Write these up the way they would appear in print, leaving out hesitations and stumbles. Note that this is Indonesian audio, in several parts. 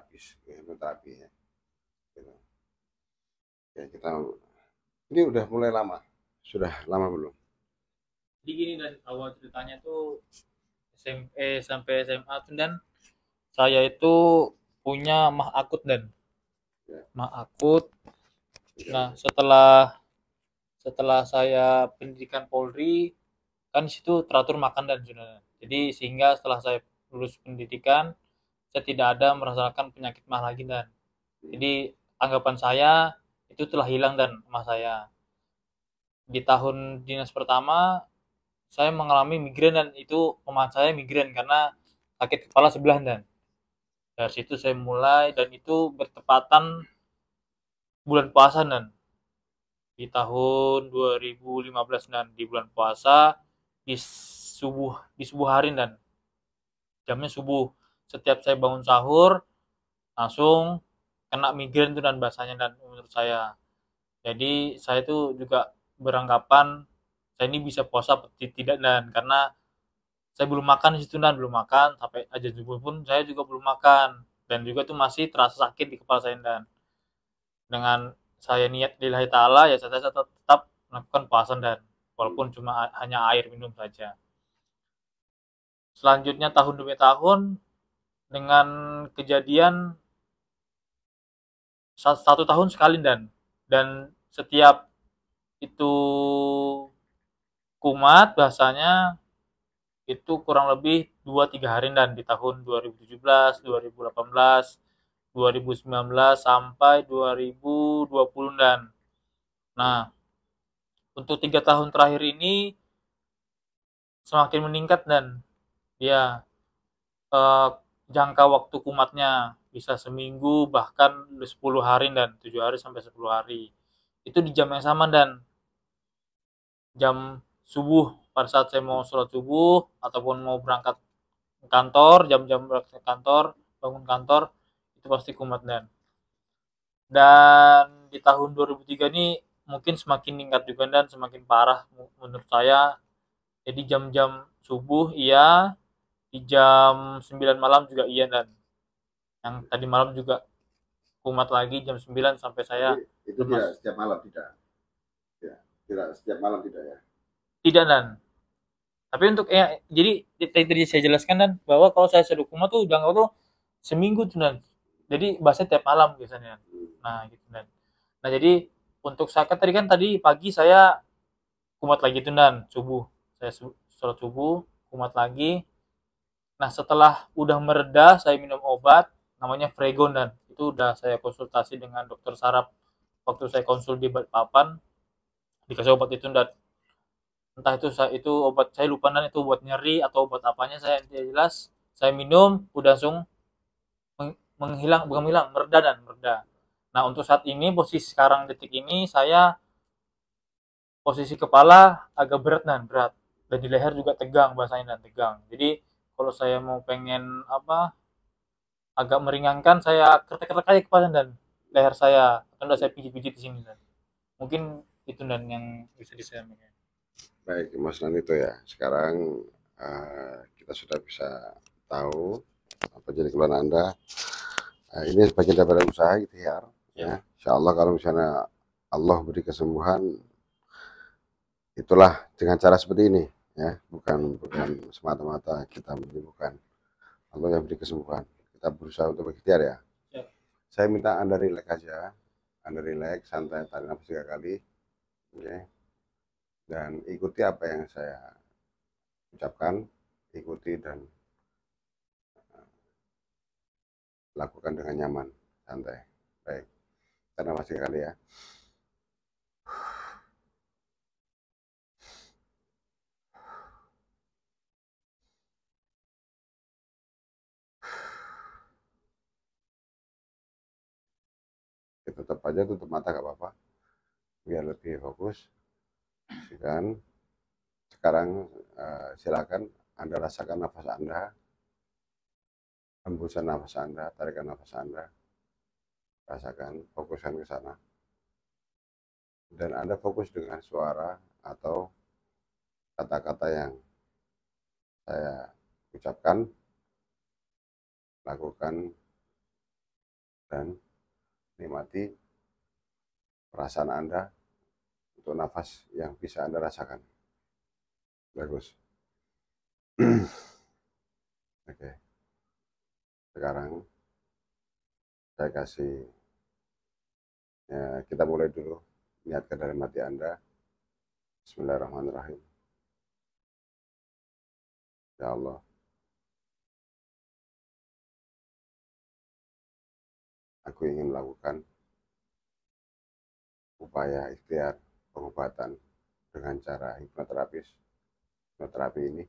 hipnoterapi ya. Gitu. Ya kita ini udah mulai lama, sudah lama belum? Jadi gini, dan awal ceritanya tuh SMP sampai SMA tuh, dan saya itu punya mah akut, dan Ya, mah akut. ya, Nah, setelah setelah saya pendidikan Polri, kan di situ teratur makan dan sebenarnya. Jadi sehingga setelah saya lulus pendidikan, saya tidak ada merasakan penyakit mah lagi, dan hmm, jadi anggapan saya itu telah hilang dan mah saya. Di tahun dinas pertama saya mengalami migrain, dan itu pemahaman saya migrain karena sakit kepala sebelah, dan dari situ saya mulai, dan itu bertepatan bulan puasa, dan di tahun 2015, dan di bulan puasa di subuh hari, dan jamnya subuh, setiap saya bangun sahur langsung kena migrain tuh dan bahasanya, dan menurut saya, jadi saya itu juga beranggapan saya ini bisa puasa atau tidak, dan karena saya belum makan di situ, dan belum makan sampai aja subuh pun saya juga belum makan, dan juga tuh masih terasa sakit di kepala saya, dan dengan saya niat lillahi taala ya saya tetap melakukan puasa, dan walaupun hmm. cuma hanya air minum saja. Selanjutnya tahun demi tahun dengan kejadian satu tahun sekali, dan setiap itu kumat bahasanya itu kurang lebih 2-3 hari, dan di tahun 2017, 2018, 2019 sampai 2020, dan nah untuk 3 tahun terakhir ini semakin meningkat, dan dia eh, jangka waktu kumatnya bisa seminggu bahkan 10 hari, dan 7 hari sampai 10 hari itu di jam yang sama, dan jam subuh pada saat saya mau sholat subuh ataupun mau berangkat kantor, jam-jam berangkat kantor, bangun kantor, itu pasti kumat, dan di tahun 2003 ini mungkin semakin meningkat juga, dan semakin parah menurut saya. Jadi jam-jam subuh iya, di jam 9 malam juga iya, dan yang tadi malam juga kumat lagi jam 9 sampai Tapi saya itu tidak lemas. setiap malam, tidak ya, tidak setiap malam, tidak ya. Tidak, dan tapi untuk jadi tadi saya jelaskan, dan bahwa kalau saya sudah kumat tuh jangan tuh seminggu tuh, dan jadi bahasanya tiap malam biasanya. Hmm. Nah gitu, dan nah jadi untuk saya kan tadi pagi saya kumat lagi tuh, dan subuh saya sholat subuh kumat lagi. Nah setelah udah mereda saya minum obat namanya Fregon, dan itu udah saya konsultasi dengan dokter saraf waktu saya konsul di Balikpapan, dikasih obat itu, dan entah itu obat saya lupa, dan itu buat nyeri atau obat apanya saya tidak jelas. Saya minum udah langsung menghilang, bukan menghilang, mereda, dan mereda. Nah untuk saat ini posisi sekarang detik ini saya posisi kepala agak berat, dan di leher juga tegang bahasanya, dan tegang. Jadi kalau saya mau pengen apa agak meringankan, saya ketek-ketek aja kepala dan leher saya, atau enggak saya pijit-pijit di sini, dan mungkin itu dan yang bisa disampaikan. Baik Mas Nanito ya, sekarang kita sudah bisa tahu apa jadi keluhan Anda. Ini sebagian daripada usaha ikhtiar Siap. ya. Insya Allah kalau misalnya Allah beri kesembuhan, itulah dengan cara seperti ini ya, bukan bukan semata-mata kita menyembuhkan. Allah yang beri kesembuhan. Kita berusaha untuk berikhtiar ya. Siap. Saya minta Anda rileks aja, Anda rileks, santai, tarik nafas 3 kali, oke. Dan ikuti apa yang saya ucapkan, ikuti dan lakukan dengan nyaman, santai. Baik, tarik nafas 3 kali ya. Tetap aja tutup mata gak apa-apa, biar lebih fokus. Silakan. Sekarang silakan Anda rasakan nafas Anda, hembusan nafas Anda, tarikan nafas Anda, rasakan, fokuskan ke sana. Dan Anda fokus dengan suara atau kata-kata yang saya ucapkan, lakukan dan nikmati perasaan Anda untuk nafas yang bisa Anda rasakan. Bagus. Oke. Sekarang saya kasih, ya, kita mulai dulu. Niatkan dalam hati Anda. Bismillahirrahmanirrahim. Ya Allah, aku ingin melakukan upaya ikhtiar pengobatan dengan cara hipnoterapis. Hipnoterapi ini,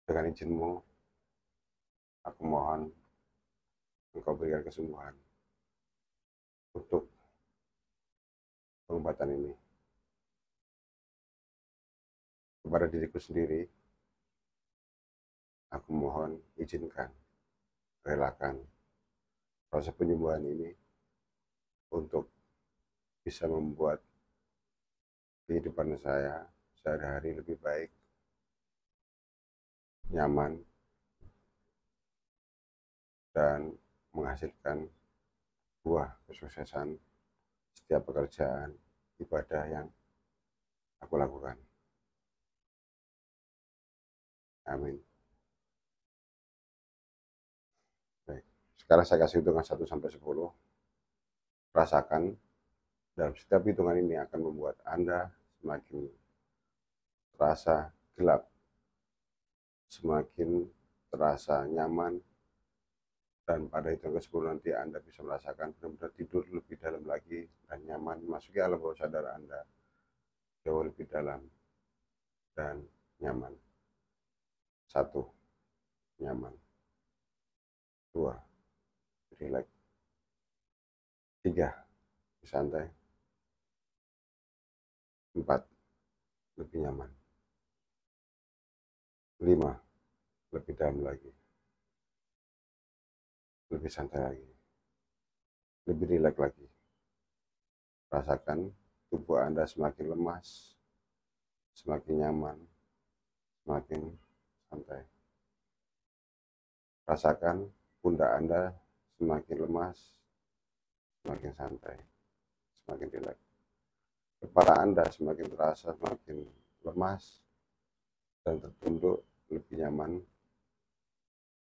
dengan izin-Mu, aku mohon Engkau berikan kesembuhan untuk pengobatan ini. Kepada diriku sendiri, aku mohon izinkan, relakan proses penyembuhan ini untuk bisa membuat kehidupan saya sehari-hari lebih baik, nyaman, dan menghasilkan buah kesuksesan setiap pekerjaan ibadah yang aku lakukan. Amin. Baik. Sekarang saya kasih hitungan 1 sampai 10. Rasakan, dalam setiap hitungan ini akan membuat Anda semakin terasa gelap, semakin terasa nyaman, dan pada hitungan ke-10 nanti Anda bisa merasakan benar-benar tidur lebih dalam lagi dan nyaman, masuki alam bawah sadar Anda jauh lebih dalam dan nyaman. 1, nyaman. 2, rileks. 3, santai. 4, lebih nyaman. 5, lebih dalam lagi, lebih santai lagi, lebih rileks lagi. Rasakan tubuh Anda semakin lemas, semakin nyaman, semakin santai. Rasakan pundak Anda semakin lemas, semakin santai, semakin rileks. Kepala Anda semakin terasa semakin lemas dan tertunduk, lebih nyaman.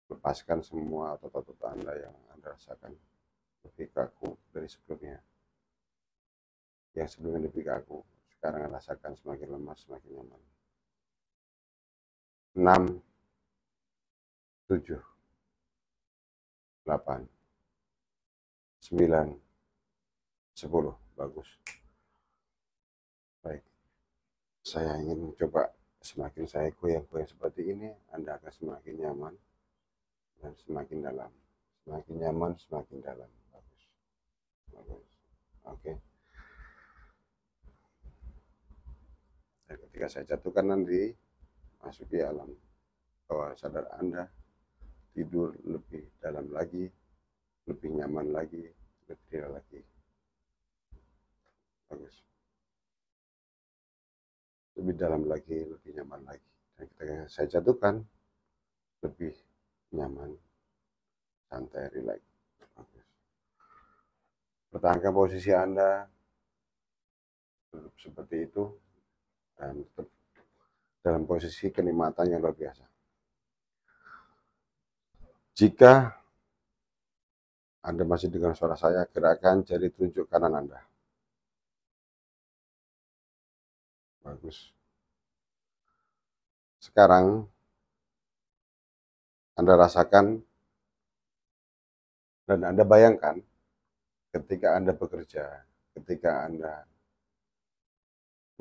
Lepaskan semua otot-otot Anda yang Anda rasakan lebih kaku dari sebelumnya. Yang sebelumnya lebih kaku, sekarang rasakan semakin lemas, semakin nyaman. 6, 7, 8, 9, 10. Bagus. Baik. Saya ingin mencoba, semakin saya goyang-goyang seperti ini, Anda akan semakin nyaman dan semakin dalam. Semakin nyaman, semakin dalam. Bagus. Bagus. Oke. Dan ketika saya jatuhkan nanti, masuki alam bawah sadar Anda, tidur lebih dalam lagi, lebih nyaman lagi, lebih rileks lagi. Bagus. Lebih dalam lagi, lebih nyaman lagi. Dan ketika saya jatuhkan, lebih nyaman, santai, rileks. Bagus. Pertahankan posisi Anda seperti itu dan tetap dalam posisi kenikmatan yang luar biasa. Jika Anda masih dengar suara saya, gerakan jari telunjuk kanan Anda. Bagus. Sekarang Anda rasakan dan Anda bayangkan ketika Anda bekerja, ketika Anda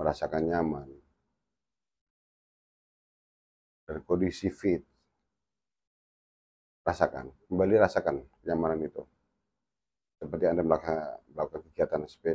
merasakan nyaman dan kondisi fit, rasakan, kembali rasakan kenyamanan itu. Seperti Anda melakukan kegiatan sepeda,